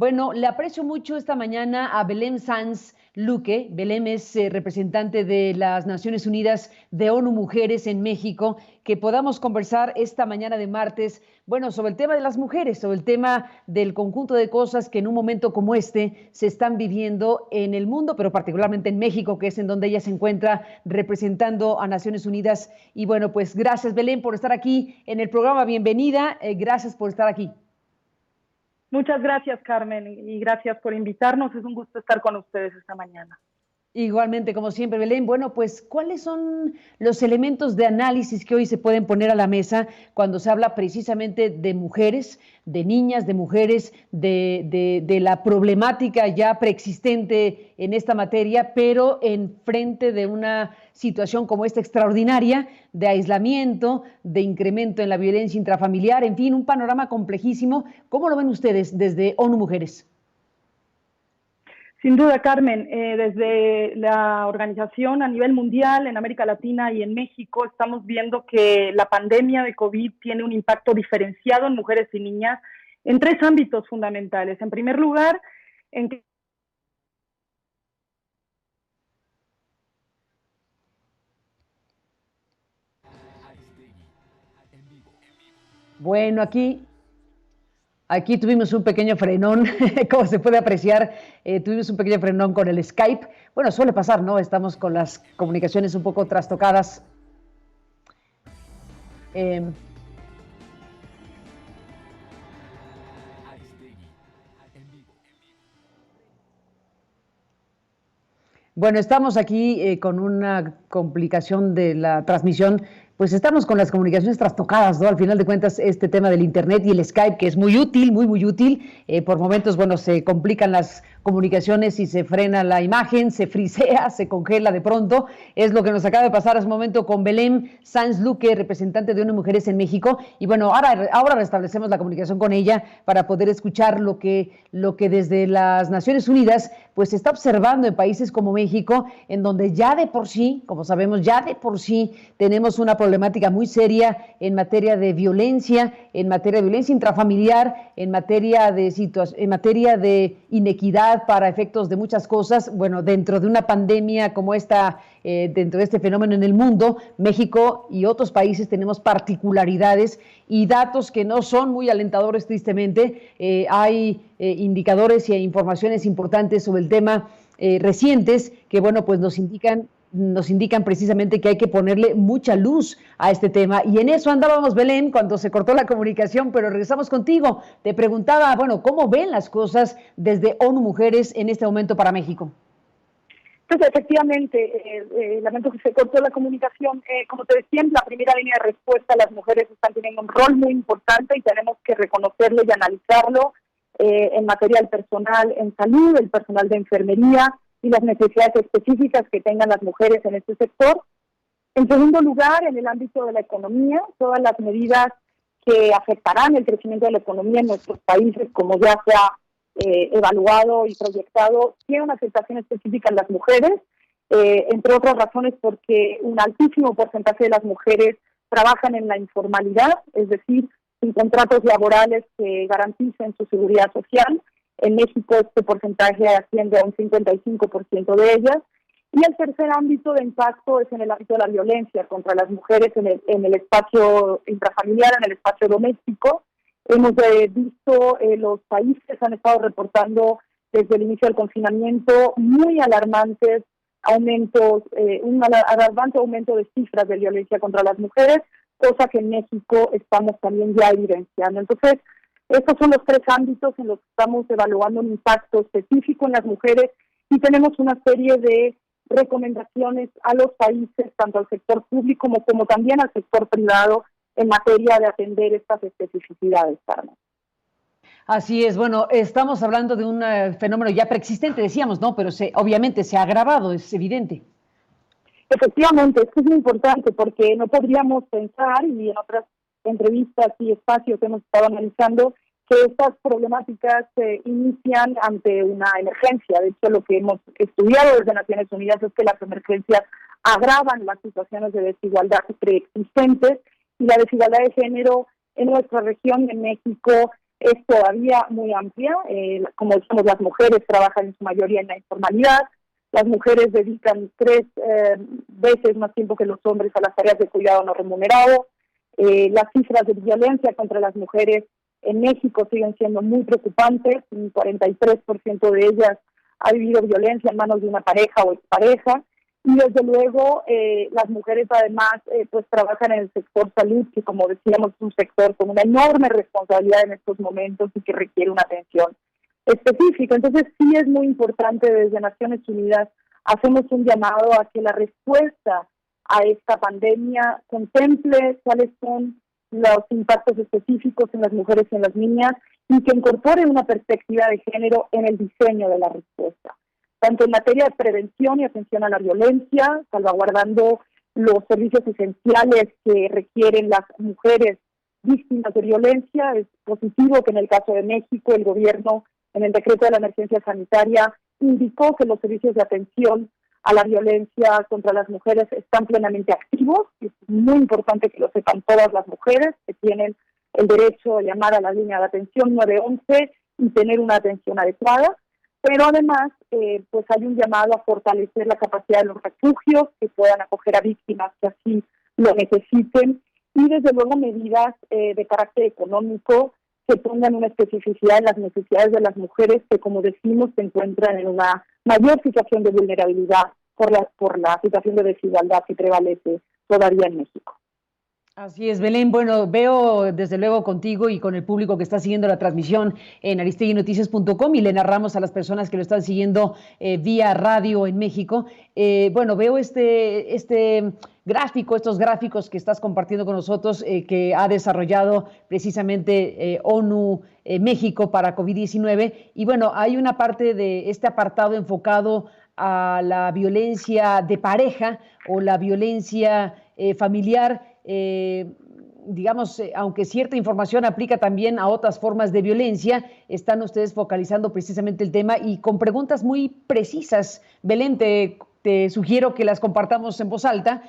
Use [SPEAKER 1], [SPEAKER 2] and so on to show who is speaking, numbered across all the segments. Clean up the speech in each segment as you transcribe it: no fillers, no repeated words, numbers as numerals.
[SPEAKER 1] Bueno, le aprecio mucho esta mañana a Belém Sanz Luque. Belém es representante de las Naciones Unidas de ONU Mujeres en México, que podamos conversar esta mañana de martes, bueno, sobre el tema de las mujeres, sobre el tema del conjunto de cosas que en un momento como este se están viviendo en el mundo, pero particularmente en México, que es en donde ella se encuentra representando a Naciones Unidas. Y bueno, pues gracias, Belém, por estar aquí en el programa. Bienvenida, gracias por estar aquí.
[SPEAKER 2] Muchas gracias, Carmen, y gracias por invitarnos. Es un gusto estar con ustedes esta mañana.
[SPEAKER 1] Igualmente, como siempre, Belén. Bueno, pues, ¿cuáles son los elementos de análisis que hoy se pueden poner a la mesa cuando se habla precisamente de mujeres, de niñas, de mujeres, de la problemática ya preexistente en esta materia, pero en frente de una situación como esta extraordinaria de aislamiento, de incremento en la violencia intrafamiliar, en fin, un panorama complejísimo? ¿Cómo lo ven ustedes desde ONU Mujeres?
[SPEAKER 2] Sin duda, Carmen, desde la organización a nivel mundial, en América Latina y en México, estamos viendo que la pandemia de COVID tiene un impacto diferenciado en mujeres y niñas en tres ámbitos fundamentales. En primer lugar, en que
[SPEAKER 1] Bueno, aquí tuvimos un pequeño frenón, como se puede apreciar, tuvimos un pequeño frenón con el Skype. Bueno, suele pasar, ¿no? Estamos con las comunicaciones un poco trastocadas. Eh, bueno, estamos aquí con una complicación de la transmisión. Pues estamos con las comunicaciones trastocadas, ¿no? Al final de cuentas, este tema del Internet y el Skype, que es muy útil, muy útil. Por momentos, bueno, se complican las comunicaciones y se frena la imagen, se frisea, se congela de pronto. Es lo que nos acaba de pasar hace un momento con Belém Sanz Luque, representante de ONU Mujeres en México. Y bueno, ahora restablecemos la comunicación con ella para poder escuchar lo que desde las Naciones Unidas pues se está observando en países como México, en donde ya de por sí, como sabemos, ya de por sí tenemos una problemática muy seria en materia de violencia intrafamiliar, en materia de inequidad para efectos de muchas cosas. Bueno, dentro de una pandemia como esta, dentro de este fenómeno en el mundo, México y otros países tenemos particularidades y datos que no son muy alentadores, tristemente. Hay indicadores y informaciones importantes sobre el tema recientes que, bueno, pues nos indican precisamente que hay que ponerle mucha luz a este tema. Y en eso andábamos, Belém, cuando se cortó la comunicación, pero regresamos contigo. Te preguntaba, bueno, ¿cómo ven las cosas desde ONU Mujeres en este momento para México?
[SPEAKER 2] Pues efectivamente, lamento que se cortó la comunicación. Como te decía, en la primera línea de respuesta, las mujeres están teniendo un rol muy importante y tenemos que reconocerlo y analizarlo en materia del personal en salud, el personal de enfermería y las necesidades específicas que tengan las mujeres en este sector. En segundo lugar, en el ámbito de la economía, todas las medidas que afectarán el crecimiento de la economía en nuestros países, como ya se ha evaluado y proyectado, tiene una afectación específica en las mujeres, entre otras razones porque un altísimo porcentaje de las mujeres trabajan en la informalidad, es decir, sin contratos laborales que garanticen su seguridad social. En México este porcentaje asciende a un 55% de ellas. Y el tercer ámbito de impacto es en el ámbito de la violencia contra las mujeres en el espacio intrafamiliar, en el espacio doméstico. Hemos visto, los países han estado reportando desde el inicio del confinamiento muy alarmantes aumentos, un alarmante aumento de cifras de violencia contra las mujeres, cosa que en México estamos también ya evidenciando. Entonces, estos son los tres ámbitos en los que estamos evaluando un impacto específico en las mujeres y tenemos una serie de recomendaciones a los países, tanto al sector público como también al sector privado, en materia de atender estas especificidades, Carmen.
[SPEAKER 1] Así es, bueno, estamos hablando de un fenómeno ya preexistente, decíamos, ¿no? Pero obviamente se ha agravado, es evidente.
[SPEAKER 2] Efectivamente, esto es muy importante porque no podríamos pensar, y en otras entrevistas y espacios que hemos estado analizando, que estas problemáticas se inician ante una emergencia. De hecho, lo que hemos estudiado desde Naciones Unidas es que las emergencias agravan las situaciones de desigualdad preexistentes y la desigualdad de género en nuestra región, en México, es todavía muy amplia. Como decimos, las mujeres trabajan en su mayoría en la informalidad, las mujeres dedican 3 veces más tiempo que los hombres a las tareas de cuidado no remunerado. Las cifras de violencia contra las mujeres en México siguen siendo muy preocupantes. Un 43% de ellas ha vivido violencia en manos de una pareja o expareja. Y desde luego las mujeres además pues trabajan en el sector salud, que como decíamos es un sector con una enorme responsabilidad en estos momentos y que requiere una atención específica. Entonces sí es muy importante, desde Naciones Unidas hacemos un llamado a que la respuesta a esta pandemia contemple cuáles son los impactos específicos en las mujeres y en las niñas y que incorpore una perspectiva de género en el diseño de la respuesta, tanto en materia de prevención y atención a la violencia, salvaguardando los servicios esenciales que requieren las mujeres víctimas de violencia. Es positivo que en el caso de México el gobierno, en el decreto de la emergencia sanitaria, indicó que los servicios de atención a la violencia contra las mujeres están plenamente activos. Es muy importante que lo sepan todas las mujeres que tienen el derecho a llamar a la línea de atención 911 y tener una atención adecuada. Pero además, pues hay un llamado a fortalecer la capacidad de los refugios que puedan acoger a víctimas que así lo necesiten, y desde luego medidas de carácter económico que pongan una especificidad en las necesidades de las mujeres que, como decimos, se encuentran en una mayor situación de vulnerabilidad por la situación de desigualdad que prevalece todavía en México.
[SPEAKER 1] Así es, Belén. Bueno, veo desde luego contigo y con el público que está siguiendo la transmisión en aristeguinoticias.com, y le narramos a las personas que lo están siguiendo vía radio en México. Bueno, veo este gráfico, estos gráficos que estás compartiendo con nosotros, que ha desarrollado precisamente ONU México para COVID-19. Y bueno, hay una parte de este apartado enfocado a la violencia de pareja o la violencia familiar. Digamos, aunque cierta información aplica también a otras formas de violencia, están ustedes focalizando precisamente el tema y con preguntas muy precisas. Belén, te sugiero que las compartamos en voz alta.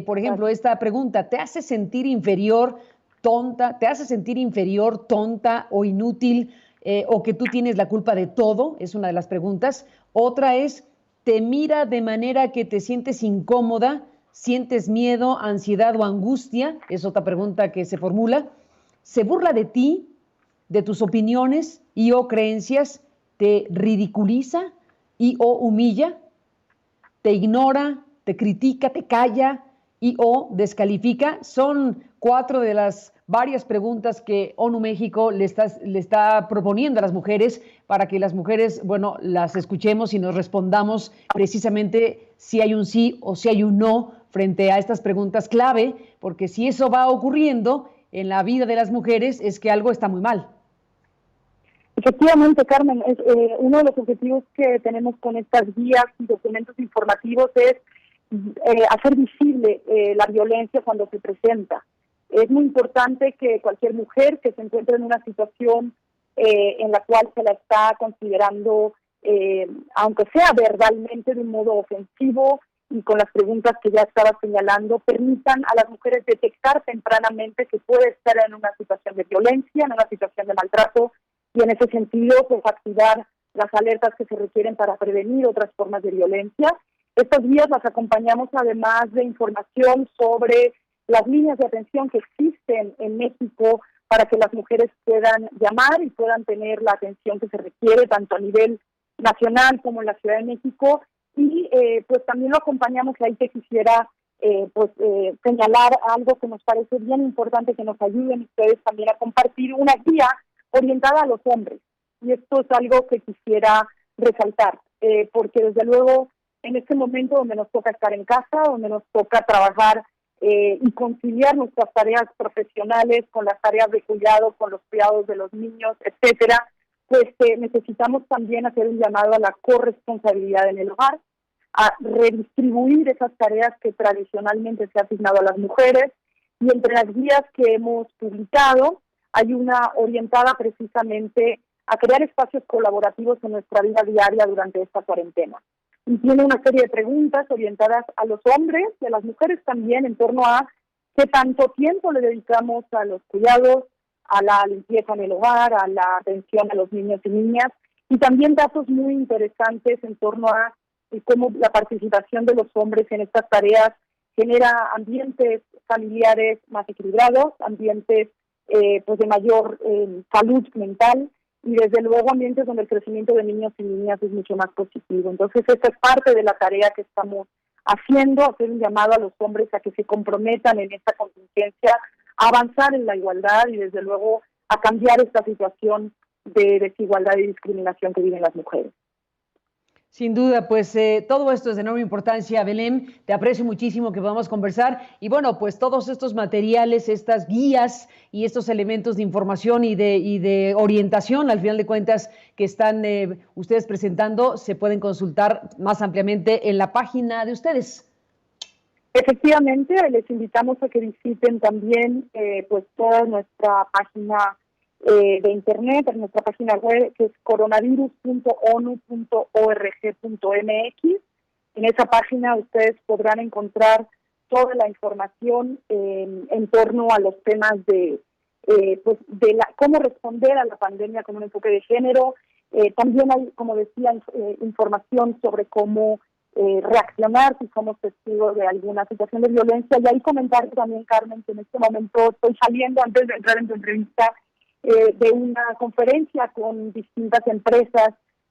[SPEAKER 1] Por ejemplo, esta pregunta: ¿te hace sentir inferior, tonta? ¿Te hace sentir inferior, tonta o inútil, o que tú tienes la culpa de todo? Es una de las preguntas. Otra es: ¿te mira de manera que te sientes incómoda? ¿Sientes miedo, ansiedad o angustia? Es otra pregunta que se formula. ¿Se burla de ti, de tus opiniones y o creencias? ¿Te ridiculiza y o humilla? ¿Te ignora, te critica, te calla y o descalifica? Son 4 de las varias preguntas que ONU México le está proponiendo a las mujeres, para que las mujeres, bueno, las escuchemos y nos respondamos precisamente si hay un sí o si hay un no frente a estas preguntas clave, porque si eso va ocurriendo en la vida de las mujeres es que algo está muy mal.
[SPEAKER 2] Efectivamente, Carmen, uno de los objetivos que tenemos con estas guías y documentos informativos es hacer visible la violencia cuando se presenta. Es muy importante que cualquier mujer que se encuentre en una situación en la cual se la está considerando, aunque sea verbalmente, de un modo ofensivo, y con las preguntas que ya estaba señalando, permitan a las mujeres detectar tempranamente que puede estar en una situación de violencia, en una situación de maltrato, y en ese sentido, pues activar las alertas que se requieren para prevenir otras formas de violencia. Estos días las acompañamos además de información sobre las líneas de atención que existen en México para que las mujeres puedan llamar y puedan tener la atención que se requiere, tanto a nivel nacional como en la Ciudad de México. Y pues también lo acompañamos, y ahí te quisiera señalar algo que nos parece bien importante, que nos ayuden ustedes también a compartir una guía orientada a los hombres. Y esto es algo que quisiera resaltar, porque desde luego en este momento donde nos toca estar en casa, donde nos toca trabajar y conciliar nuestras tareas profesionales con las tareas de cuidado, con los cuidados de los niños, etcétera, pues necesitamos también hacer un llamado a la corresponsabilidad en el hogar, a redistribuir esas tareas que tradicionalmente se ha asignado a las mujeres. Y entre las guías que hemos publicado hay una orientada precisamente a crear espacios colaborativos en nuestra vida diaria durante esta cuarentena. Y tiene una serie de preguntas orientadas a los hombres y a las mujeres también, en torno a qué tanto tiempo le dedicamos a los cuidados, a la limpieza en el hogar, a la atención a los niños y niñas, y también datos muy interesantes en torno a cómo la participación de los hombres en estas tareas genera ambientes familiares más equilibrados, ambientes pues de mayor salud mental, y desde luego ambientes donde el crecimiento de niños y niñas es mucho más positivo. Entonces esta es parte de la tarea que estamos haciendo, hacer un llamado a los hombres a que se comprometan en esta contingencia, a avanzar en la igualdad y desde luego a cambiar esta situación de desigualdad y discriminación que viven las mujeres.
[SPEAKER 1] Sin duda, pues todo esto es de enorme importancia, Belén. Te aprecio muchísimo que podamos conversar. Y bueno, pues todos estos materiales, estas guías y estos elementos de información y de orientación, al final de cuentas, que están ustedes presentando, se pueden consultar más ampliamente en la página de ustedes.
[SPEAKER 2] Efectivamente, les invitamos a que visiten también pues toda nuestra página de internet, en nuestra página web, que es coronavirus.onu.org.mx. En esa página ustedes podrán encontrar toda la información en torno a los temas de cómo responder a la pandemia con un enfoque de género. También hay, como decía, información sobre cómo reaccionar si somos testigos de alguna situación de violencia. Y ahí comentar también, Carmen, que en este momento estoy saliendo, antes de entrar en tu entrevista, de una conferencia con distintas empresas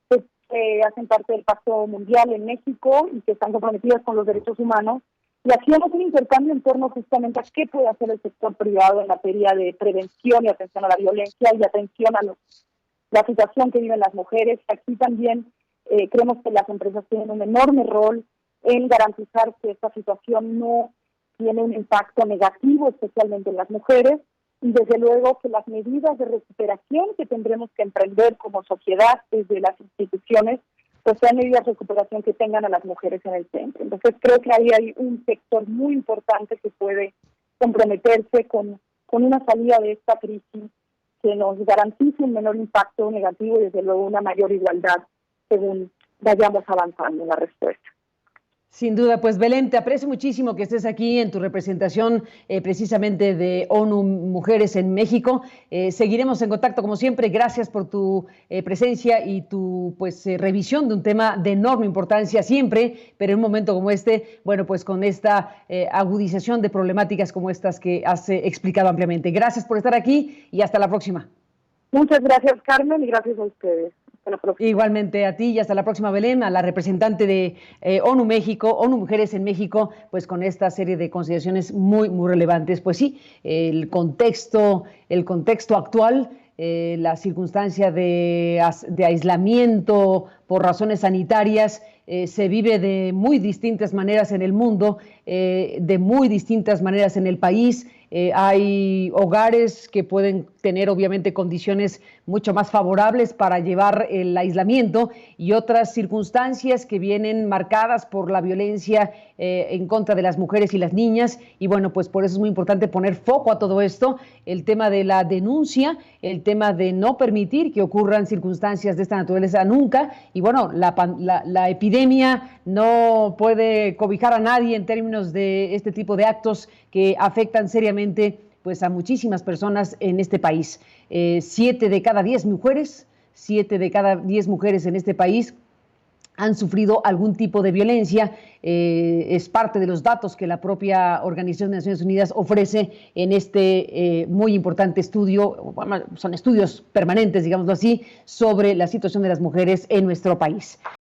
[SPEAKER 2] que hacen parte del Pacto Mundial en México y que están comprometidas con los derechos humanos. Y hacíamos un intercambio en torno justamente a qué puede hacer el sector privado en materia de prevención y atención a la violencia y atención a la situación que viven las mujeres. Aquí también creemos que las empresas tienen un enorme rol en garantizar que esta situación no tiene un impacto negativo, especialmente en las mujeres. Y desde luego que las medidas de recuperación que tendremos que emprender como sociedad desde las instituciones, pues sean medidas de recuperación que tengan a las mujeres en el centro. Entonces creo que ahí hay un sector muy importante que puede comprometerse con una salida de esta crisis que nos garantice un menor impacto negativo y desde luego una mayor igualdad según vayamos avanzando en la respuesta.
[SPEAKER 1] Sin duda, pues Belén, te aprecio muchísimo que estés aquí en tu representación precisamente de ONU Mujeres en México. Seguiremos en contacto como siempre. Gracias por tu presencia y tu revisión de un tema de enorme importancia siempre, pero en un momento como este, bueno, pues con esta agudización de problemáticas como estas que has explicado ampliamente. Gracias por estar aquí y hasta la próxima.
[SPEAKER 2] Muchas gracias, Carmen, y gracias a ustedes.
[SPEAKER 1] Igualmente a ti y hasta la próxima, Belén, a la representante de ONU México, ONU Mujeres en México, pues con esta serie de consideraciones muy, muy relevantes. Pues sí, el contexto actual, la circunstancia de aislamiento por razones sanitarias, se vive de muy distintas maneras en el mundo, de muy distintas maneras en el país. Hay hogares que pueden tener obviamente condiciones mucho más favorables para llevar el aislamiento y otras circunstancias que vienen marcadas por la violencia en contra de las mujeres y las niñas. Y bueno, pues por eso es muy importante poner foco a todo esto, el tema de la denuncia, el tema de no permitir que ocurran circunstancias de esta naturaleza nunca. Y bueno, la epidemia no puede cobijar a nadie en términos de este tipo de actos que afectan seriamente pues a muchísimas personas en este país. 7 de cada 10 mujeres en este país han sufrido algún tipo de violencia. Es parte de los datos que la propia Organización de Naciones Unidas ofrece en este muy importante estudio, bueno, son estudios permanentes, digámoslo así, sobre la situación de las mujeres en nuestro país.